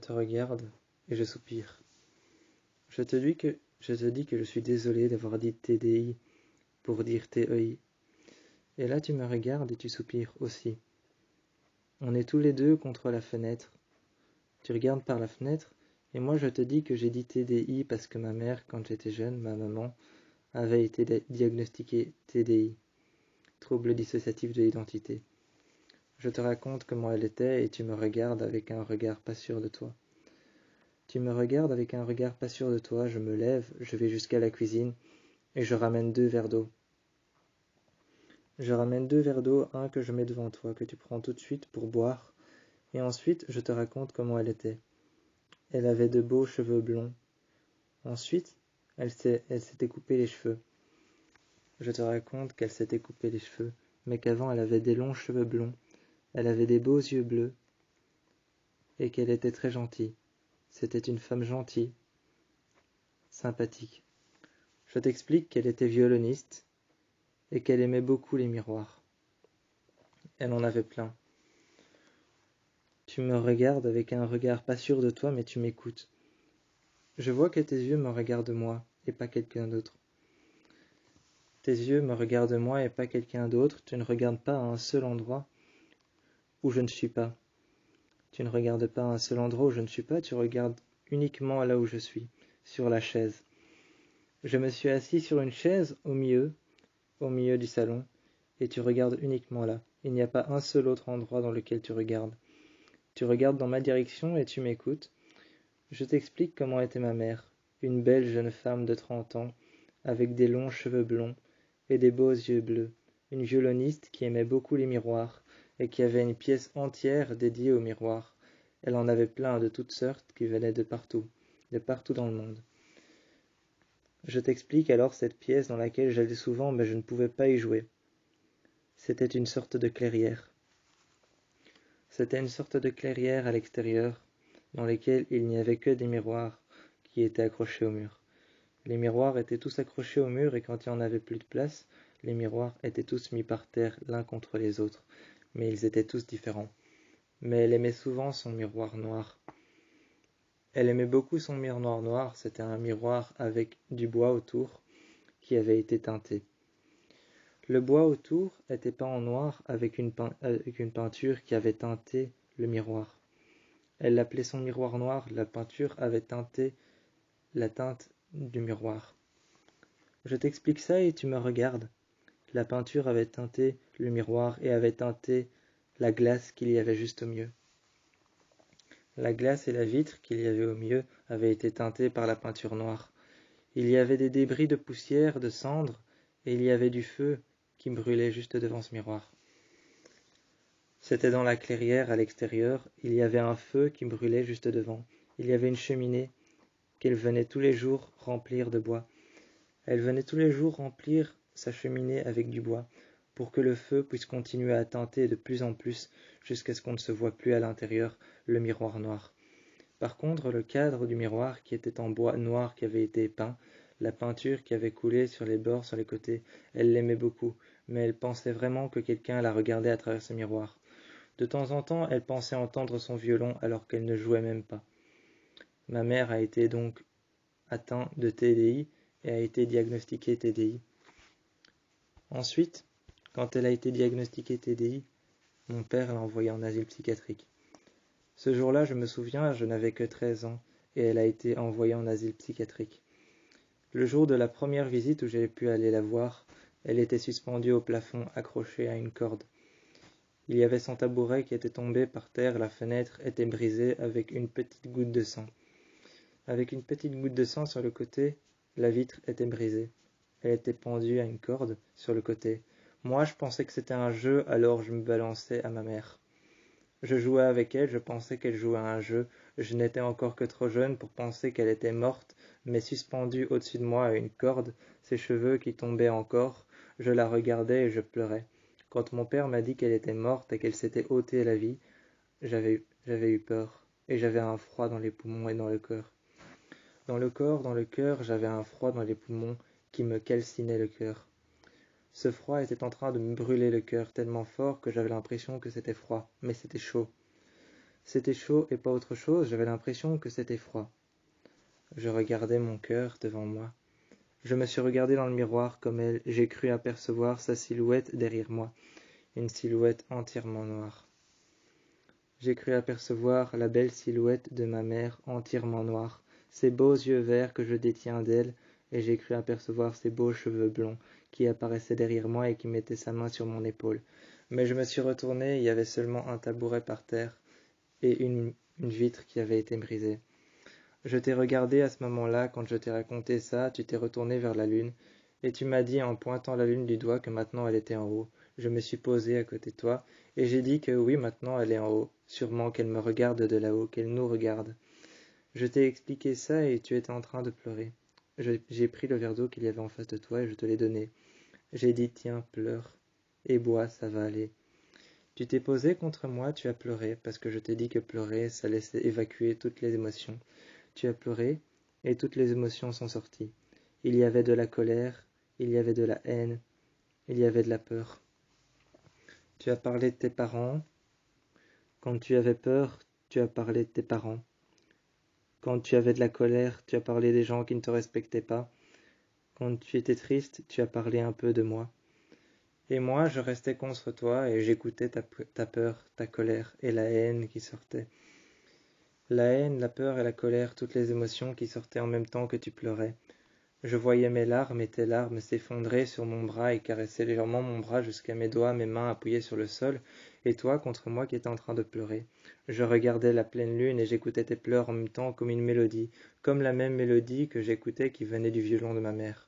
te regarde et je soupire. Je te dis que je suis désolé d'avoir dit TDI pour dire TEI. Et là tu me regardes et tu soupires aussi. On est tous les deux contre la fenêtre. Tu regardes par la fenêtre et moi je te dis que j'ai dit TDI parce que ma mère, quand j'étais jeune, ma maman, avait été diagnostiquée TDI, trouble dissociatif de l'identité. Je te raconte comment elle était et tu me regardes avec un regard pas sûr de toi. Tu me regardes avec un regard pas sûr de toi, je me lève, je vais jusqu'à la cuisine et je ramène 2 verres d'eau. Je ramène 2 verres d'eau, un que je mets devant toi, que tu prends tout de suite pour boire, et ensuite je te raconte comment elle était. Elle avait de beaux cheveux blonds. Ensuite, elle s'était coupé les cheveux. Je te raconte qu'elle s'était coupé les cheveux, mais qu'avant elle avait des longs cheveux blonds, elle avait des beaux yeux bleus, et qu'elle était très gentille. C'était une femme gentille, sympathique. Je t'explique qu'elle était violoniste, et qu'elle aimait beaucoup les miroirs. Elle en avait plein. Tu me regardes avec un regard pas sûr de toi, mais tu m'écoutes. Je vois que tes yeux me regardent moi, et pas quelqu'un d'autre. Tes yeux me regardent moi et pas quelqu'un d'autre, tu ne regardes pas à un seul endroit où je ne suis pas. Tu ne regardes pas à un seul endroit où je ne suis pas, tu regardes uniquement là où je suis, sur la chaise. Je me suis assis sur une chaise au milieu du salon, et tu regardes uniquement là. Il n'y a pas un seul autre endroit dans lequel tu regardes. Tu regardes dans ma direction et tu m'écoutes. Je t'explique comment était ma mère, une belle jeune femme de 30 ans, avec des longs cheveux blonds et des beaux yeux bleus, une violoniste qui aimait beaucoup les miroirs et qui avait une pièce entière dédiée aux miroirs. Elle en avait plein de toutes sortes qui venaient de partout dans le monde. Je t'explique alors cette pièce dans laquelle j'allais souvent mais je ne pouvais pas y jouer. C'était une sorte de clairière. C'était une sorte de clairière à l'extérieur, dans lesquelles il n'y avait que des miroirs qui étaient accrochés au mur. Les miroirs étaient tous accrochés au mur et quand il n'y en avait plus de place, les miroirs étaient tous mis par terre l'un contre les autres, mais ils étaient tous différents. Mais elle aimait souvent son miroir noir. Elle aimait beaucoup son miroir noir, c'était un miroir avec du bois autour qui avait été teinté. Le bois autour était peint en noir avec une peinture qui avait teinté le miroir. Elle l'appelait son miroir noir, la peinture avait teinté la teinte du miroir. Je t'explique ça et tu me regardes. La peinture avait teinté le miroir et avait teinté la glace qu'il y avait juste au milieu. La glace et la vitre qu'il y avait au milieu avaient été teintées par la peinture noire. Il y avait des débris de poussière, de cendres, et il y avait du feu qui brûlait juste devant ce miroir. C'était dans la clairière à l'extérieur, il y avait un feu qui brûlait juste devant. Il y avait une cheminée qu'elle venait tous les jours remplir de bois. Elle venait tous les jours remplir sa cheminée avec du bois, pour que le feu puisse continuer à teinter de plus en plus jusqu'à ce qu'on ne se voie plus à l'intérieur le miroir noir. Par contre, le cadre du miroir qui était en bois noir qui avait été peint, la peinture qui avait coulé sur les bords, sur les côtés, elle l'aimait beaucoup, mais elle pensait vraiment que quelqu'un la regardait à travers ce miroir. De temps en temps, elle pensait entendre son violon alors qu'elle ne jouait même pas. Ma mère a été donc atteinte de TDI et a été diagnostiquée TDI. Ensuite, quand elle a été diagnostiquée TDI, mon père l'a envoyée en asile psychiatrique. Ce jour-là, je me souviens, je n'avais que 13 ans et elle a été envoyée en asile psychiatrique. Le jour de la première visite où j'ai pu aller la voir, elle était suspendue au plafond, accrochée à une corde. Il y avait son tabouret qui était tombé par terre, la fenêtre était brisée avec une petite goutte de sang. Avec une petite goutte de sang sur le côté, la vitre était brisée. Elle était pendue à une corde sur le côté. Moi, je pensais que c'était un jeu, alors je me balançais à ma mère. Je jouais avec elle, je pensais qu'elle jouait à un jeu. Je n'étais encore que trop jeune pour penser qu'elle était morte, mais suspendue au-dessus de moi à une corde, ses cheveux qui tombaient encore, je la regardais et je pleurais. Quand mon père m'a dit qu'elle était morte et qu'elle s'était ôtée la vie, j'avais eu peur, et j'avais un froid dans les poumons et dans le cœur. Dans le cœur, j'avais un froid dans les poumons qui me calcinait le cœur. Ce froid était en train de me brûler le cœur tellement fort que j'avais l'impression que c'était froid, mais c'était chaud. C'était chaud et pas autre chose, j'avais l'impression que c'était froid. Je regardais mon cœur devant moi. Je me suis regardé dans le miroir comme elle, j'ai cru apercevoir sa silhouette derrière moi, une silhouette entièrement noire. J'ai cru apercevoir la belle silhouette de ma mère entièrement noire, ses beaux yeux verts que je détiens d'elle, et j'ai cru apercevoir ses beaux cheveux blonds qui apparaissaient derrière moi et qui mettaient sa main sur mon épaule. Mais je me suis retourné, il y avait seulement un tabouret par terre et une vitre qui avait été brisée. Je t'ai regardé à ce moment-là, quand je t'ai raconté ça, tu t'es retourné vers la lune, et tu m'as dit en pointant la lune du doigt que maintenant elle était en haut. Je me suis posé à côté de toi, et j'ai dit que oui, maintenant elle est en haut, sûrement qu'elle me regarde de là-haut, qu'elle nous regarde. Je t'ai expliqué ça et tu étais en train de pleurer. J'ai pris le verre d'eau qu'il y avait en face de toi et je te l'ai donné. J'ai dit tiens, pleure, et bois, ça va aller. Tu t'es posé contre moi, tu as pleuré, parce que je t'ai dit que pleurer, ça laissait évacuer toutes les émotions. Tu as pleuré, et toutes les émotions sont sorties. Il y avait de la colère, il y avait de la haine, il y avait de la peur. Tu as parlé de tes parents. Quand tu avais peur, tu as parlé de tes parents. Quand tu avais de la colère, tu as parlé des gens qui ne te respectaient pas. Quand tu étais triste, tu as parlé un peu de moi. Et moi, je restais contre toi et j'écoutais ta peur, ta colère et la haine qui sortaient. La haine, la peur et la colère, toutes les émotions qui sortaient en même temps que tu pleurais. Je voyais mes larmes et tes larmes s'effondrer sur mon bras et caresser légèrement mon bras jusqu'à mes doigts, mes mains appuyées sur le sol, et toi contre moi qui étais en train de pleurer. Je regardais la pleine lune et j'écoutais tes pleurs en même temps comme une mélodie, comme la même mélodie que j'écoutais qui venait du violon de ma mère.